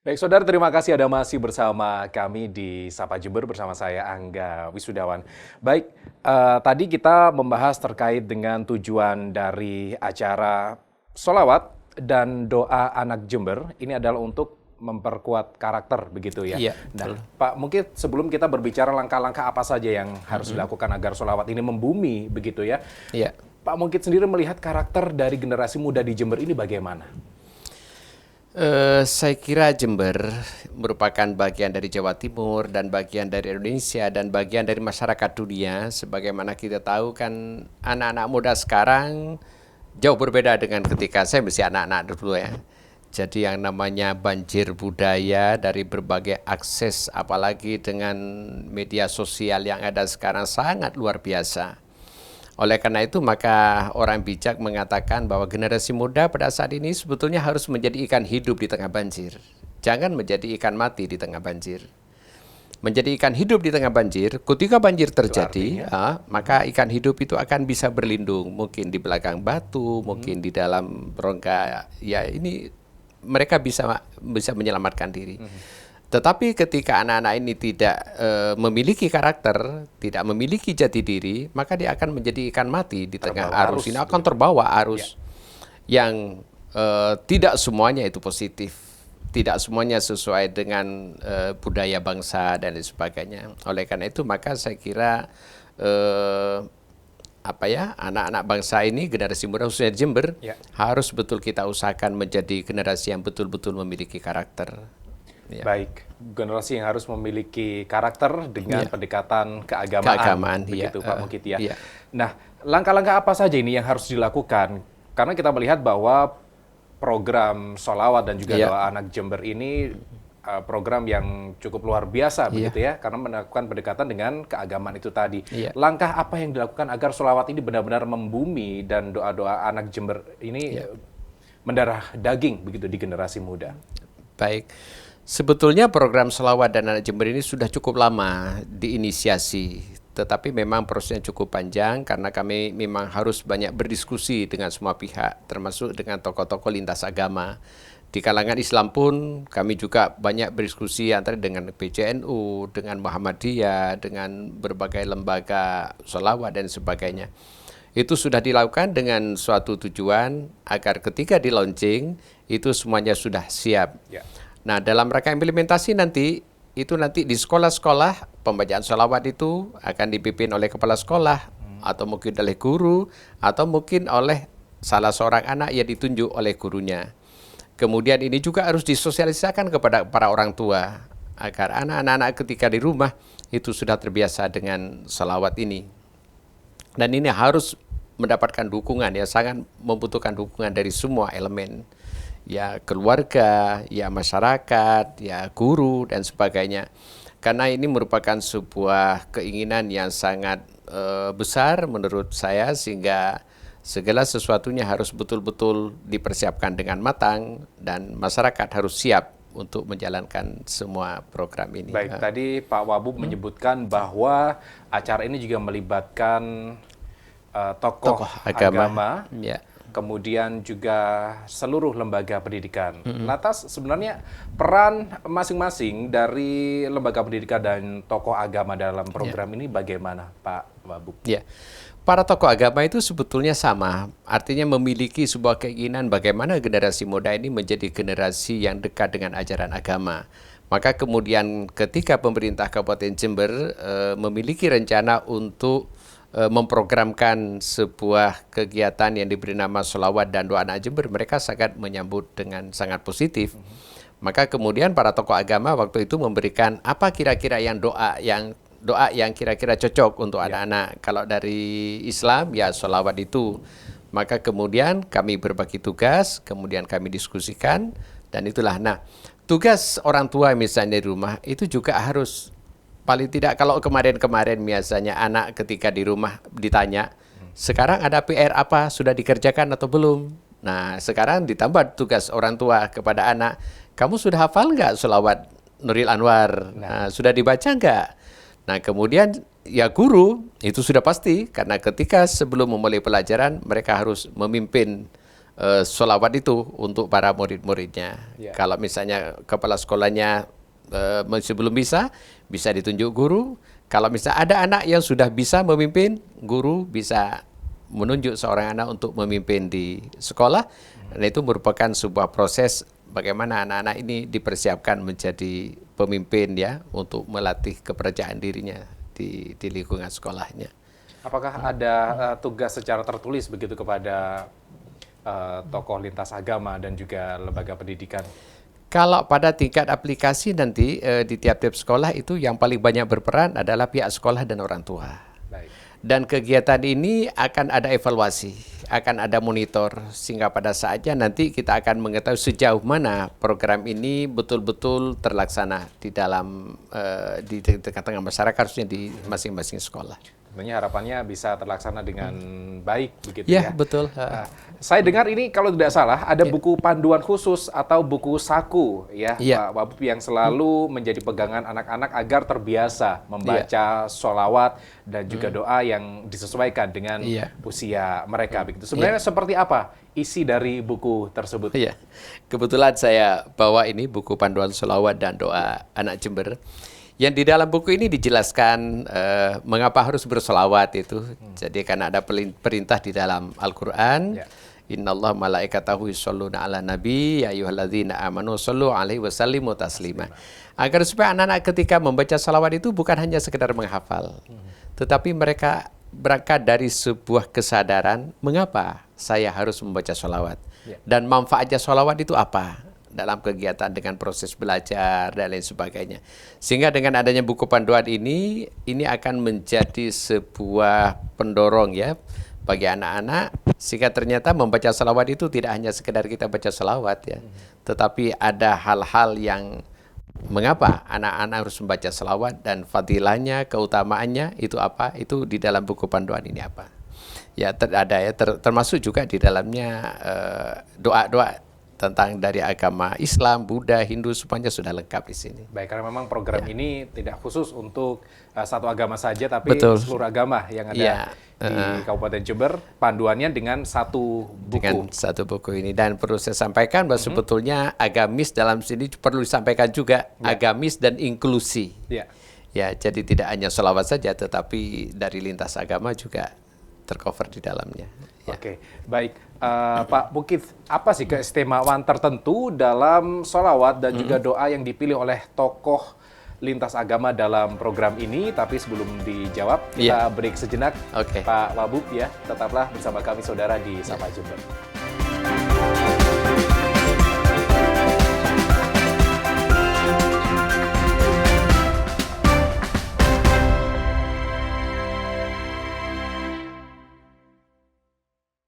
Baik, saudara, terima kasih Anda masih bersama kami di Sapa Jember bersama saya Angga Wisudawan. Baik, tadi kita membahas terkait dengan tujuan dari acara solawat dan doa anak Jember. Ini adalah untuk memperkuat karakter begitu ya. Iya, Nah, betul. Pak, mungkin sebelum kita berbicara langkah-langkah apa saja yang harus dilakukan agar solawat ini membumi begitu ya. Iya. Pak Mungkin sendiri melihat karakter dari generasi muda di Jember ini bagaimana? Saya kira Jember merupakan bagian dari Jawa Timur dan bagian dari Indonesia dan bagian dari masyarakat dunia. Sebagaimana kita tahu kan anak-anak muda sekarang jauh berbeda dengan ketika saya masih anak-anak dulu ya. Jadi yang namanya banjir budaya dari berbagai akses apalagi dengan media sosial yang ada sekarang sangat luar biasa. Oleh karena itu maka orang bijak mengatakan bahwa generasi muda pada saat ini sebetulnya harus menjadi ikan hidup di tengah banjir. Jangan menjadi ikan mati di tengah banjir. Menjadi ikan hidup di tengah banjir, ketika banjir terjadi, maka ikan hidup itu akan bisa berlindung. Mungkin di belakang batu, mungkin di dalam rongga. Ya ini mereka bisa menyelamatkan diri. Tetapi ketika anak-anak ini tidak memiliki karakter, tidak memiliki jati diri, maka dia akan menjadi ikan mati di tengah Terbawa arus. arus Ini akan begitu. terbawa arus yang tidak semuanya itu positif, tidak semuanya sesuai dengan budaya bangsa dan lain sebagainya. Oleh karena itu maka saya kira anak-anak bangsa ini generasi muda khususnya di Jember Ya. harus betul kita usahakan menjadi generasi yang betul-betul memiliki karakter. Ya. Baik, generasi yang harus memiliki karakter dengan Iya. pendekatan keagamaan, Keagamaan, begitu iya, Pak Mungkit ya. iya. Nah, langkah-langkah apa saja ini yang harus dilakukan? Karena kita melihat bahwa program Sholawat dan juga Iya. Doa Anak Jember ini program yang cukup luar biasa, Iya. begitu ya, karena melakukan pendekatan dengan keagamaan itu tadi. Iya. Langkah apa yang dilakukan agar Sholawat ini benar-benar membumi dan doa-doa anak Jember ini Iya. mendarah daging begitu di generasi muda? Baik, sebetulnya program Selawat dan Anak Jember ini sudah cukup lama diinisiasi, tetapi memang prosesnya cukup panjang karena kami memang harus banyak berdiskusi dengan semua pihak, termasuk dengan tokoh-tokoh lintas agama. Di kalangan Islam pun kami juga banyak berdiskusi antara dengan PCNU, dengan Muhammadiyah, dengan berbagai lembaga sholawat dan sebagainya. Itu sudah dilakukan dengan suatu tujuan agar ketika di launching itu semuanya sudah siap. Ya. Nah, dalam rangka implementasi nanti di sekolah-sekolah pembacaan sholawat itu akan dipimpin oleh kepala sekolah atau mungkin oleh guru atau mungkin oleh salah seorang anak yang ditunjuk oleh gurunya. Kemudian ini juga harus disosialisasikan kepada para orang tua agar anak-anak ketika di rumah itu sudah terbiasa dengan sholawat ini. Dan ini harus mendapatkan dukungan ya, sangat membutuhkan dukungan dari semua elemen. Ya keluarga, ya masyarakat, ya guru dan sebagainya. Karena ini merupakan sebuah keinginan yang sangat besar menurut saya sehingga segala sesuatunya harus betul-betul dipersiapkan dengan matang dan masyarakat harus siap untuk menjalankan semua program ini. Baik, tadi Pak Wabub menyebutkan bahwa acara ini juga melibatkan tokoh agama, Ya. kemudian juga seluruh lembaga pendidikan. Lantas sebenarnya peran masing-masing dari lembaga pendidikan dan tokoh agama dalam program ini bagaimana, Pak Wabub? Ya, para tokoh agama itu sebetulnya sama, artinya memiliki sebuah keinginan bagaimana generasi muda ini menjadi generasi yang dekat dengan ajaran agama. Maka kemudian ketika pemerintah Kabupaten Jember memiliki rencana untuk memprogramkan sebuah kegiatan yang diberi nama Sholawat dan Doa Anak Jember, mereka sangat menyambut dengan sangat positif. Maka kemudian para tokoh agama waktu itu memberikan apa kira-kira doa yang kira-kira cocok untuk anak-anak. Kalau dari Islam ya sholawat itu. Maka kemudian kami berbagi tugas, kemudian kami diskusikan dan itulah. Nah, tugas orang tua misalnya di rumah itu juga harus paling tidak kalau kemarin-kemarin biasanya anak ketika di rumah ditanya, sekarang ada PR apa sudah dikerjakan atau belum? Nah, sekarang ditambah tugas orang tua kepada anak, kamu sudah hafal nggak sholawat Nuril Anwar? Nah, sudah dibaca nggak? Nah, kemudian ya guru itu sudah pasti karena ketika sebelum memulai pelajaran mereka harus memimpin sholawat itu untuk para murid-muridnya. Ya. Kalau misalnya kepala sekolahnya masih belum bisa ditunjuk guru. Kalau misalnya ada anak yang sudah bisa memimpin, guru bisa menunjuk seorang anak untuk memimpin di sekolah. Dan itu merupakan sebuah proses bagaimana anak-anak ini dipersiapkan menjadi pemimpin ya, untuk melatih kepercayaan dirinya di lingkungan sekolahnya. Apakah ada tugas secara tertulis begitu kepada tokoh lintas agama dan juga lembaga pendidikan? Kalau pada tingkat aplikasi nanti di tiap-tiap sekolah itu yang paling banyak berperan adalah pihak sekolah dan orang tua. Baik. Dan kegiatan ini akan ada evaluasi, akan ada monitor, sehingga pada saatnya nanti kita akan mengetahui sejauh mana program ini betul-betul terlaksana di dalam di tengah-tengah masyarakat, khususnya di masing-masing sekolah. Tentunya harapannya bisa terlaksana dengan baik begitu Ya, ya. betul. Saya dengar ini kalau tidak salah ada buku panduan khusus atau buku saku ya, Iya. Pak Wabub, yang selalu menjadi pegangan anak-anak agar terbiasa membaca sholawat dan juga doa yang disesuaikan dengan Iya. usia mereka begitu. Sebenarnya seperti apa isi dari buku tersebut? Iya, kebetulan saya bawa ini buku panduan sholawat dan doa anak Jember. Yang di dalam buku ini dijelaskan mengapa harus bersolawat itu. Jadi karena ada perintah di dalam Al-Quran. Ya. Innallaha malaikatahu yusholluna ala nabi ya ayyuhalladzina amanu shollu alaihi wasallimu taslima. Agar supaya anak-anak ketika membaca salawat itu bukan hanya sekedar menghafal, tetapi mereka berangkat dari sebuah kesadaran mengapa saya harus membaca salawat. Ya. Dan manfaatnya salawat itu apa dalam kegiatan dengan proses belajar dan lain sebagainya. Sehingga dengan adanya buku panduan ini akan menjadi sebuah pendorong ya bagi anak-anak, sehingga ternyata membaca salawat itu tidak hanya sekedar kita baca salawat ya, tetapi ada hal-hal yang mengapa anak-anak harus membaca salawat dan fadilahnya, keutamaannya itu apa, itu di dalam buku panduan ini apa. Ya ada ya, termasuk juga di dalamnya doa-doa tentang dari agama Islam, Buddha, Hindu, semuanya sudah lengkap di sini. Baik, karena memang program ini tidak khusus untuk satu agama saja, tapi Betul. seluruh agama yang ada Iya. di Kabupaten Jember, panduannya dengan satu buku. Dengan satu buku ini. Dan perlu saya sampaikan bahwa sebetulnya agamis dalam sini perlu disampaikan juga agamis dan inklusi. Ya. Ya, jadi tidak hanya sholawat saja, tetapi dari lintas agama juga tercover di dalamnya. Ya. Oke, baik. Pak Mukif, apa sih keistimewaan tertentu dalam sholawat dan juga doa yang dipilih oleh tokoh lintas agama dalam program ini? Tapi sebelum dijawab, kita break sejenak. Oke. Pak Wabub ya, tetaplah bersama kami saudara di Sapa Jember.